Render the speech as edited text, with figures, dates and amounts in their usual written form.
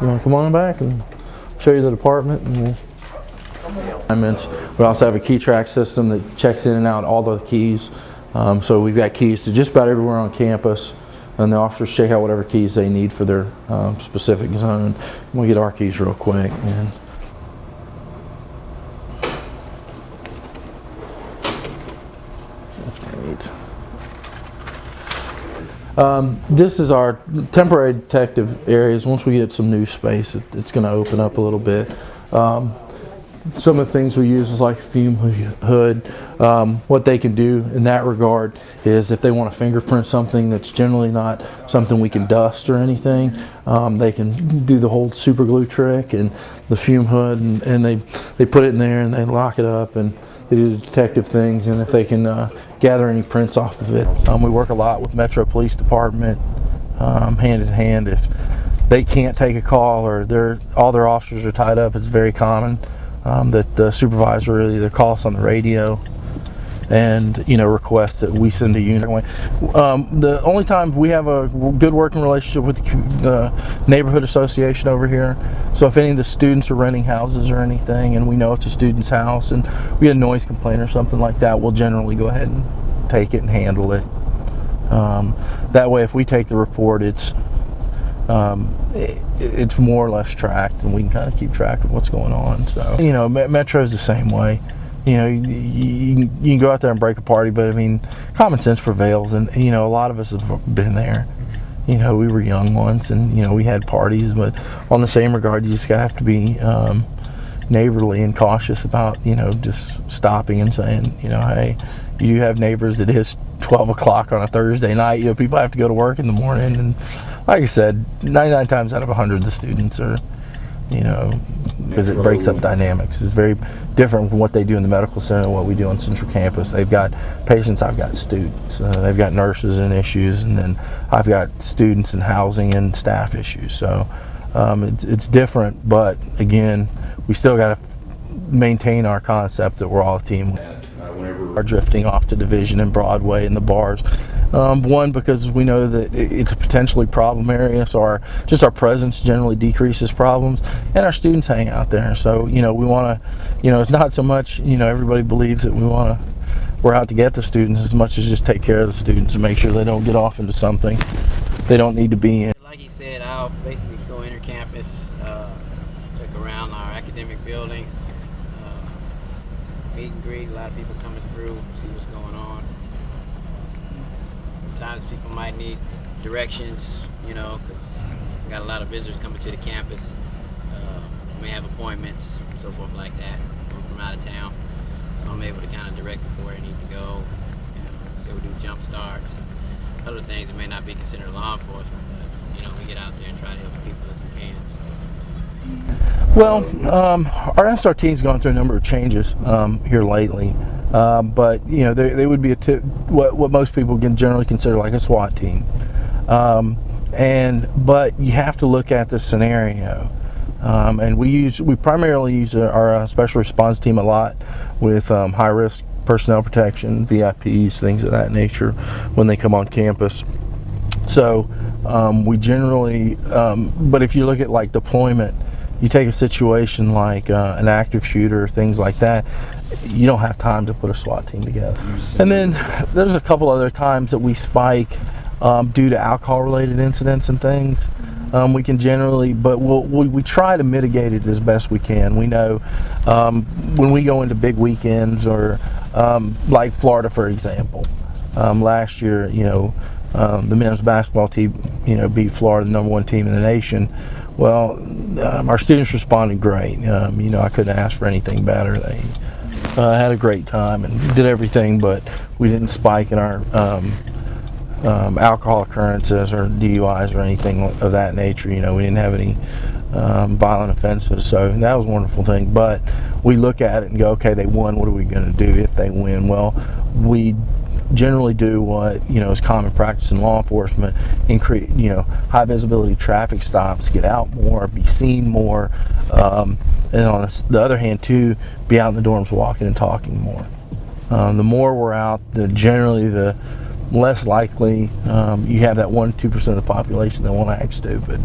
You want to come on back and show you the department? And we also have a key track system that checks in and out all the keys. So we've got keys to just about everywhere on campus, and the officers check out whatever keys they need for their specific zone. We'll get our keys real quick. This is our temporary detective areas. Once we get some new space, it's going to open up a little bit. Some of the things we use is like a fume hood. What they can do in that regard is if they want to fingerprint something that's generally not something we can dust or anything, they can do the whole super glue trick and the fume hood, and they put it in there and they lock it up and they do the detective things, and if they can gather any prints off of it. We work a lot with Metro Police Department, hand in hand. If they can't take a call or all their officers are tied up, it's very common that the supervisor will either call us on the radio and request that we send a unit. The only time we have a good working relationship with the neighborhood association over here, so if any of the students are renting houses or anything and we know it's a student's house and we get a noise complaint or something like that, we'll generally go ahead and take it and handle it. That way if we take the report, it's more or less tracked and we can kind of keep track of what's going on. So Metro's the same way. You can go out there and break a party, but I mean, common sense prevails, and a lot of us have been there. We were young once, and we had parties, but on the same regard, you just gotta have to be neighborly and cautious about just stopping and saying, hey, you have neighbors that is 12 o'clock on a Thursday night. People have to go to work in the morning, and like I said, 99 times out of 100, the students are, because it breaks up dynamics. It's very different from what they do in the medical center and what we do on Central Campus. They've got patients, I've got students. They've got nurses and issues, and then I've got students and housing and staff issues. So it's different, but again, we still got to maintain our concept that we're all a team. Are drifting off to Division and Broadway and the bars. One, because we know that it's a potentially problem area, so our presence generally decreases problems, and our students hang out there. So we want to, it's not so much everybody believes that we're out to get the students as much as just take care of the students and make sure they don't get off into something they don't need to be in. Like he said, I'll basically go inter-campus, check around our academic buildings, meet and greet, a lot of people coming through, see what's going on. Sometimes people might need directions, because we got a lot of visitors coming to the campus. We may have appointments, so forth like that, from out of town. So I'm able to kind of direct people where they need to go. So we do jump starts and other things that may not be considered law enforcement, but we get out there and try to help people as we can. So. Well, our SRT's gone through a number of changes here lately, but they would be what most people can generally consider like a SWAT team, but you have to look at the scenario, and we primarily use our special response team a lot with high risk personnel protection, VIPs, things of that nature when they come on campus. So we generally, but if you look at like deployment, you take a situation like an active shooter, things like that, you don't have time to put a SWAT team together. And then there's a couple other times that we spike due to alcohol-related incidents and things. We can generally, but we try to mitigate it as best we can. We know when we go into big weekends or like Florida, for example. Last year, the men's basketball team, beat Florida, the #1 team in the nation. Well, our students responded great. I couldn't ask for anything better. They had a great time and did everything, but we didn't spike in our alcohol occurrences or DUIs or anything of that nature. We didn't have any violent offenses, so that was a wonderful thing. But we look at it and go, okay, they won. What are we going to do if they win? Well, we generally do what is common practice in law enforcement: increase high visibility traffic stops, get out more, be seen more, and on the other hand too, be out in the dorms walking and talking more. The more we're out, generally the less likely you have that 1-2% of the population that want to act stupid.